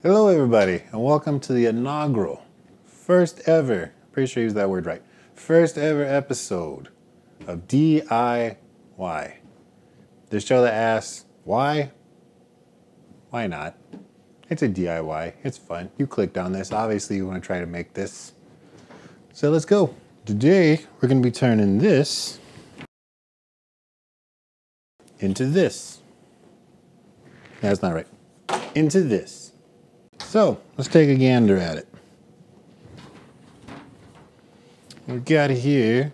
Hello everybody, and welcome to the inaugural, first ever, pretty sure I used that word right, first ever episode of DIY. The show that asks, why? Why not? It's a DIY, it's fun. You clicked on this, obviously you want to try to make this. So let's go. Today, we're going to be turning this into this. That's not right. Into this. So, let's take a gander at it. What we got here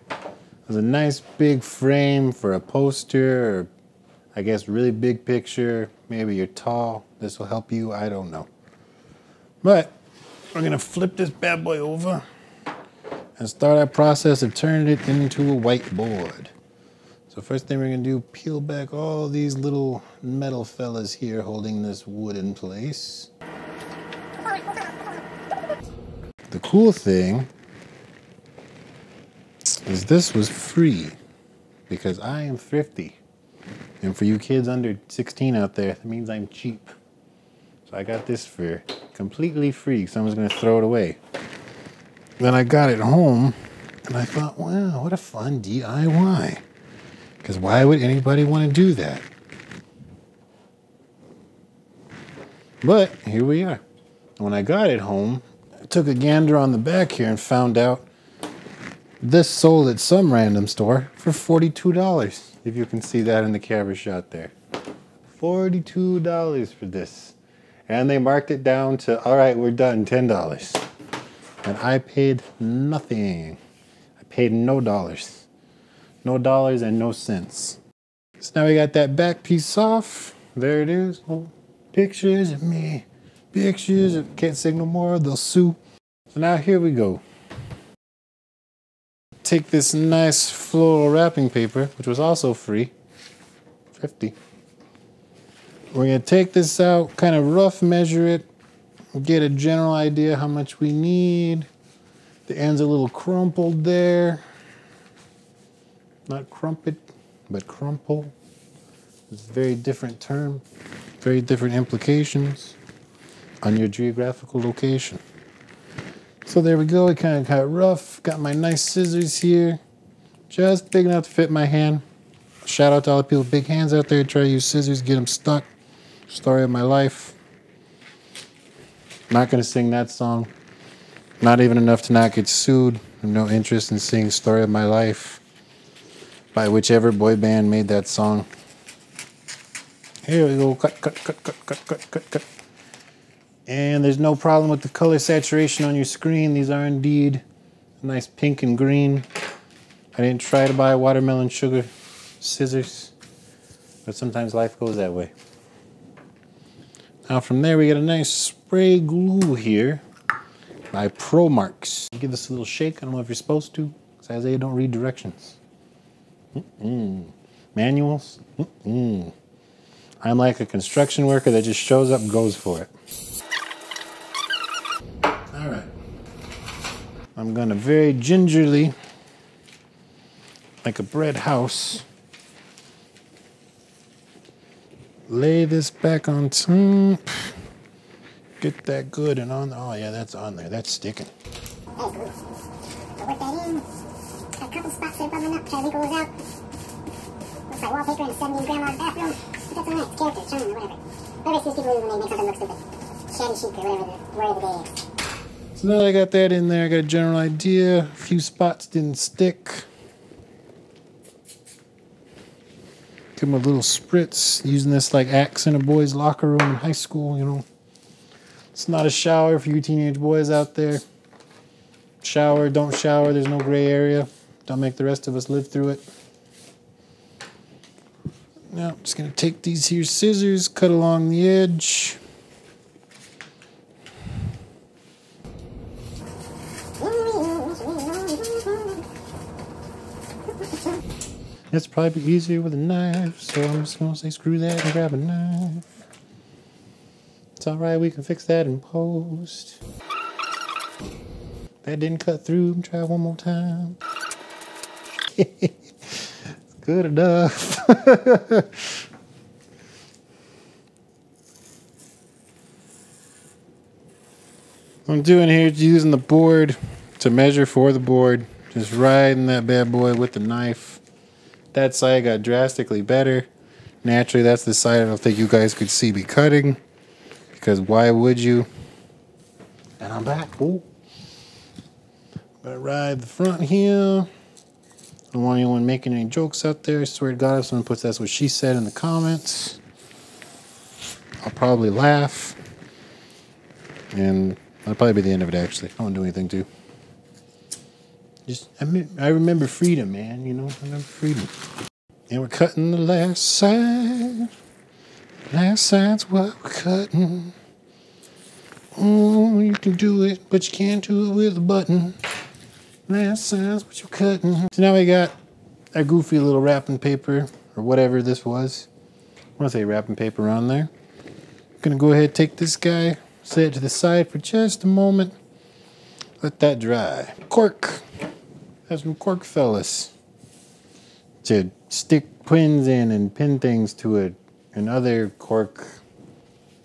is a nice big frame for a poster, or I guess really big picture. Maybe you're tall. This will help you. I don't know. But we're going to flip this bad boy over and start our process of turning it into a whiteboard. So first thing we're going to do, peel back all these little metal fellas here holding this wood in place. The cool thing is this was free because I am thrifty. And for you kids under 16 out there, that means I'm cheap. So I got this for completely free. Someone's going to throw it away. Then I got it home and I thought, wow, what a fun DIY. Because why would anybody want to do that? But here we are. When I got it home, I took a gander on the back here and found out this sold at some random store for $42. If you can see that in the camera shot there. $42 for this. And they marked it down to, all right, we're done, $10. And I paid nothing. I paid no dollars. No dollars and no cents. So now we got that back piece off. There it is. Oh, pictures of me. Pictures. Can't say no more. They'll sue. So now here we go. Take this nice floral wrapping paper, which was also free. 50. We're going to take this out, kind of rough measure it, get a general idea how much we need. The end's a little crumpled there. Not crumpet, but crumple. It's a very different term, very different implications on your geographical location. So there we go, it kind of got rough. Got my nice scissors here, just big enough to fit my hand. Shout out to all the people with big hands out there. Try to use scissors, get them stuck. Story of my life. Not gonna sing that song. Not even enough to not get sued. I have no interest in singing Story of My Life by whichever boy band made that song. Here we go, cut, cut, cut, cut, cut, cut, cut, cut. And there's no problem with the color saturation on your screen. These are indeed a nice pink and green. I didn't try to buy watermelon sugar scissors, but sometimes life goes that way. Now from there we get a nice spray glue here by ProMarks. Give this a little shake. I don't know if you're supposed to, because Isaiah don't read directions. Manuals? I'm like a construction worker that just shows up and goes for it. All right. I'm gonna very gingerly, like a bread house, lay this back on top. Get that good and on. Oh yeah, that's on there. That's sticking. Oh, good. So work that in. Got a couple spots there bubbling up. Try to wrinkle those out. Looks like wallpaper in a 70s grandma's bathroom. But that's alright. It's character, charming, or whatever. Whatever these people do when they make something look stupid. Shabby chic or whatever the word of the day is. So now that I got that in there, I got a general idea. A few spots didn't stick. Give them a little spritz. Using this like Axe in a boy's locker room in high school, you know. It's not a shower for you teenage boys out there. Shower, don't shower, there's no gray area. Don't make the rest of us live through it. Now, I'm just gonna take these here scissors, cut along the edge. It's probably easier with a knife, so I'm just gonna say screw that and grab a knife. It's all right, we can fix that in post. That didn't cut through, try one more time. It's good enough. What I'm doing here is using the board to measure for the board. Just riding that bad boy with the knife. That side got drastically better. Naturally, that's the side I don't think you guys could see me cutting. Because why would you? And I'm back. Ooh. Gotta ride the front here. Don't want anyone making any jokes out there. I swear to God, if someone puts that's what she said in the comments, I'll probably laugh. And that'll probably be the end of it, actually. I won't do anything to. I remember freedom, man. You know, I remember freedom. And we're cutting the last side. Last side's what we're cutting. Oh, you can do it, but you can't do it with a button. Last side's what you're cutting. So now we got our goofy little wrapping paper, or whatever this was. I want to say wrapping paper on there. I'm gonna go ahead and take this guy, set it to the side for just a moment. Let that dry. Cork. Have some cork, fellas. To stick pins in and pin things to it, and other cork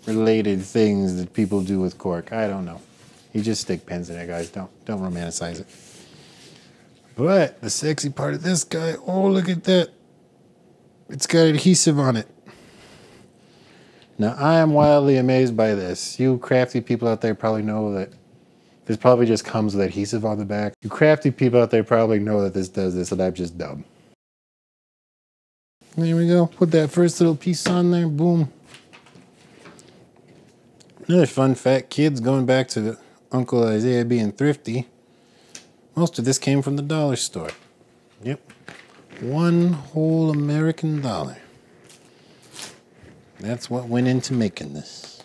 related things that people do with cork. I don't know. You just stick pins in it, guys. Don't romanticize it. But the sexy part of this guy, oh, look at that. It's got adhesive on it. Now, I am wildly amazed by this. You crafty people out there probably know that this probably just comes with adhesive on the back. You crafty people out there probably know that this does this, and I'm just dumb. There we go. Put that first little piece on there. Boom. Another fun fact, kids, going back to Uncle Isaiah being thrifty, most of this came from the dollar store. Yep. One whole American dollar. That's what went into making this.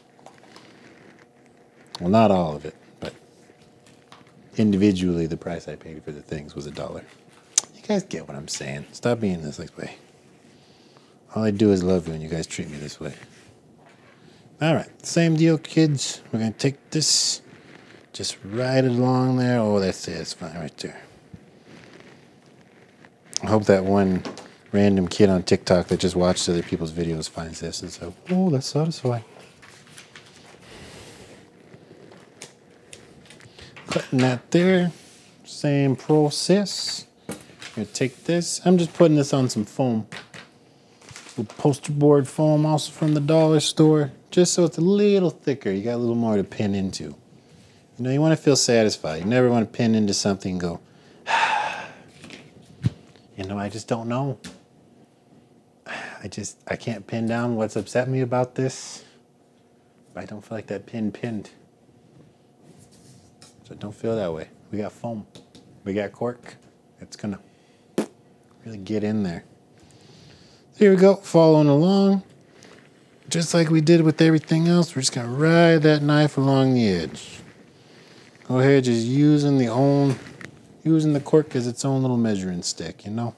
Well, not all of it, but individually the price I paid for the things was $1. You guys get what I'm saying. Stop being this way. All I do is love you and you guys treat me this way. All right, same deal, kids. We're going to take this, just ride it along there. Oh, that's it. It's fine right there. I hope that one random kid on TikTok that just watched other people's videos finds this and so, oh, that's satisfying. Cutting that there. Same process. I'm going to take this. I'm just putting this on some foam. Little poster board foam, also from the dollar store, just so it's a little thicker. You got a little more to pin into. You know, you want to feel satisfied. You never want to pin into something and go, you know, I just don't know. I can't pin down what's upset me about this. I don't feel like that pin pinned. So don't feel that way. We got foam. We got cork. It's gonna really get in there. Here we go, following along. Just like we did with everything else, we're just gonna ride that knife along the edge. Go ahead, just using the cork as its own little measuring stick, you know?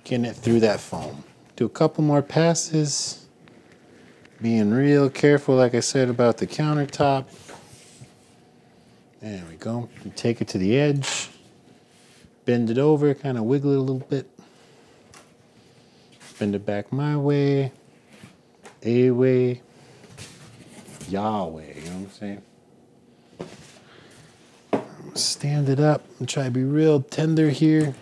Getting it through that foam. Do a couple more passes. Being real careful, like I said, about the countertop. There we go. You take it to the edge. Bend it over, kind of wiggle it a little bit. Bend it back my way, a way, Yahweh, you know what I'm saying? Stand it up and try to be real tender here.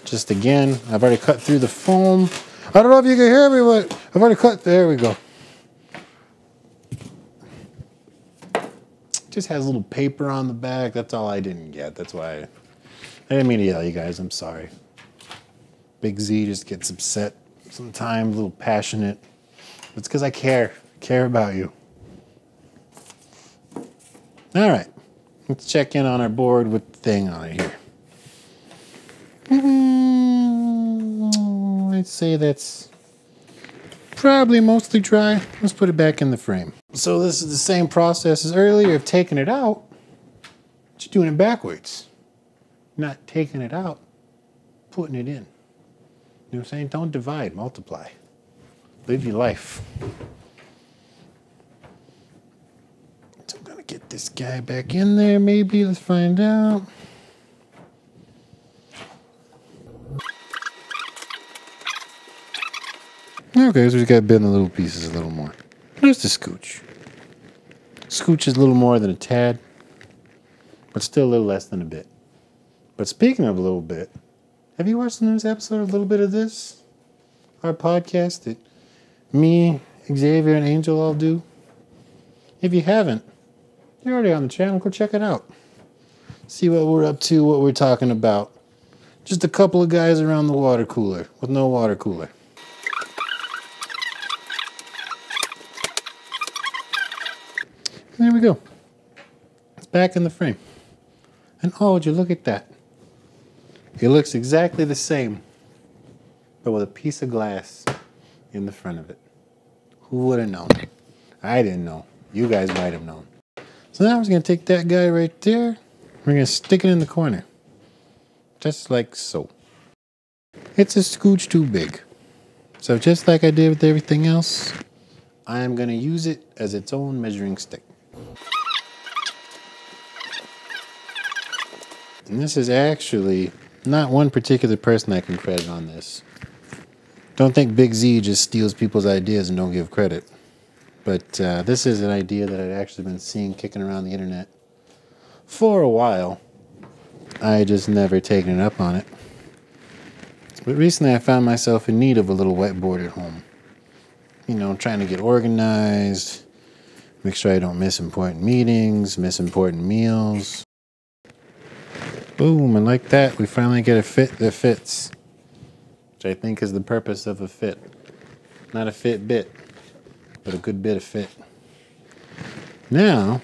Just again, I've already cut through the foam. I don't know if you can hear me, but I've already cut, there we go. Just has a little paper on the back, that's all I didn't get, that's why I didn't mean to yell at you guys, I'm sorry. Big Z just gets upset sometimes, a little passionate. It's because I care about you. All right, let's check in on our board with the thing on it here. I'd say that's probably mostly dry. Let's put it back in the frame. So this is the same process as earlier of taking it out, but you're doing it backwards. Not taking it out, putting it in. You know what I'm saying? Don't divide, multiply. Live your life. So I'm gonna get this guy back in there maybe. Let's find out. Okay, so we gotta bend the little pieces a little more. Just a scooch. Scooches a little more than a tad, but still a little less than a bit. But speaking of a little bit, have you watched the newest episode of A Little Bit of This? Our podcast that me, Xavier, and Angel all do? If you haven't, you're already on the channel. Go check it out. See what we're up to, what we're talking about. Just a couple of guys around the water cooler with no water cooler. There we go. It's back in the frame. And oh, would you look at that? It looks exactly the same, but with a piece of glass in the front of it. Who would have known? I didn't know. You guys might have known. So now I'm just going to take that guy right there. We're going to stick it in the corner. Just like so. It's a scooch too big. So just like I did with everything else, I am going to use it as its own measuring stick. And this is actually not one particular person I can credit on this. Don't think Big Z just steals people's ideas and don't give credit. But this is an idea that I'd actually been seeing kicking around the internet for a while. I just never taken it up on it. But recently I found myself in need of a little whiteboard at home. You know, trying to get organized, make sure I don't miss important meetings, miss important meals. Boom, and like that, we finally get a fit that fits. Which I think is the purpose of a fit. Not a fit bit, but a good bit of fit. Now,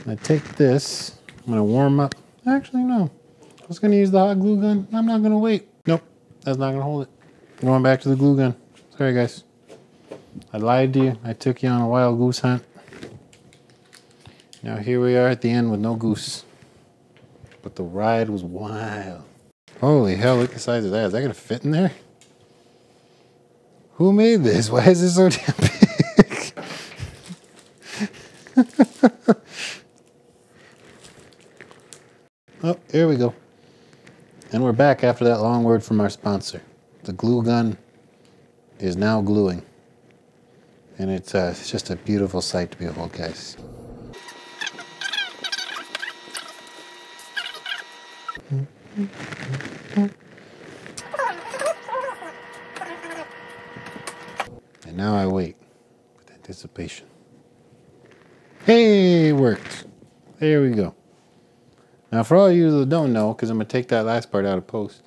I take this, I'm gonna warm up. Actually, no. I was gonna use the hot glue gun. I'm not gonna wait. Nope, that's not gonna hold it. I'm going back to the glue gun. Sorry, guys. I lied to you. I took you on a wild goose hunt. Now here we are at the end with no goose. But the ride was wild. Holy hell, look at the size of that. Is that gonna fit in there? Who made this? Why is this so damn big? Oh, here we go. And we're back after that long word from our sponsor. The glue gun is now gluing. And it's just a beautiful sight to behold, guys. And now I wait with anticipation. Hey, it worked. There we go. Now, for all of you that don't know, because I'm going to take that last part out of post,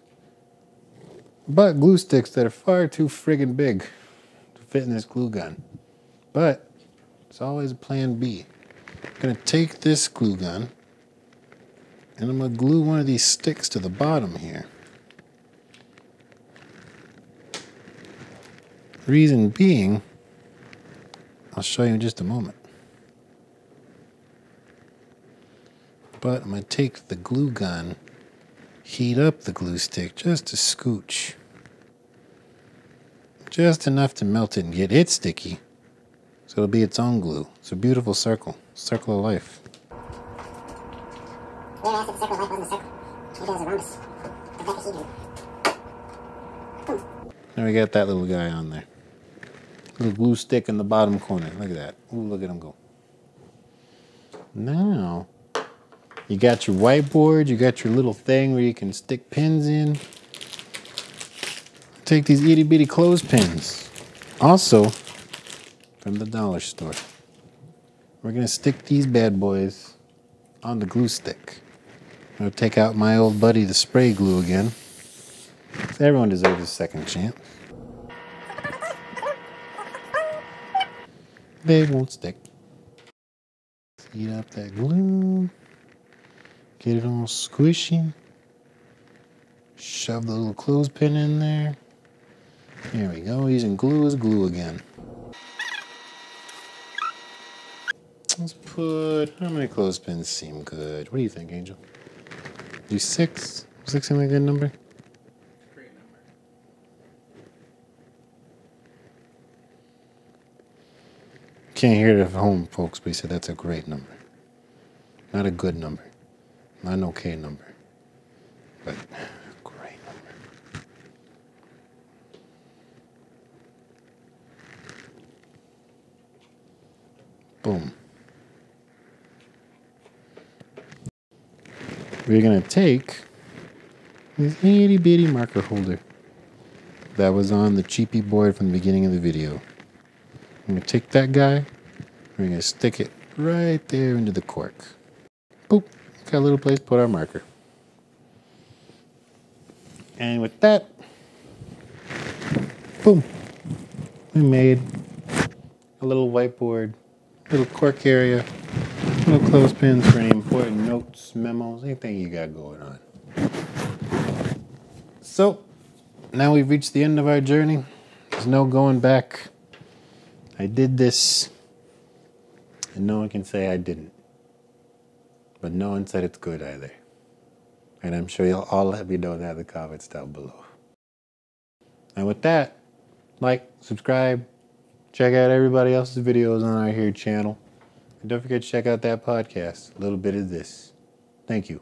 but glue sticks that are far too friggin' big to fit in this glue gun. But it's always a plan B. I'm going to take this glue gun and I'm going to glue one of these sticks to the bottom here. Reason being, I'll show you in just a moment. But I'm going to take the glue gun, heat up the glue stick just a scooch. Just enough to melt it and get it sticky. So it'll be its own glue. It's a beautiful circle. Circle of life. Yeah, I said the circle of life wasn't a circle. Maybe it was a rhombus. Now we got that little guy on there. Little glue stick in the bottom corner. Look at that. Ooh, look at him go. Now, you got your whiteboard. You got your little thing where you can stick pins in. Take these itty bitty clothespins. Also, from the dollar store. We're going to stick these bad boys on the glue stick. I'm going to take out my old buddy, the spray glue again. Everyone deserves a second chance. They won't stick. Heat up that glue. Get it all squishy. Shove the little clothespin in there. There we go. Using glue as glue again. Let's put... How many clothespins seem good? What do you think, Angel? Do 6? 6 seem like a good number? Great number. Can't hear it at home, folks, but he said that's a great number. Not a good number. Not an okay number. But a great number. Boom. we're going to take this itty bitty marker holder that was on the cheapy board from the beginning of the video. I'm going to take that guy. We're going to stick it right there into the cork. Boop. Got a little place to put our marker. And with that, boom. We made a little whiteboard, little cork area, little clothespins for any important notes, memos, anything you got going on. So, now we've reached the end of our journey. There's no going back. I did this, and no one can say I didn't. But no one said it's good either. And I'm sure you'll all let me know that in the comments down below. And with that, like, subscribe, check out everybody else's videos on our here channel. And don't forget to check out that podcast, A Little Bit of This. Thank you.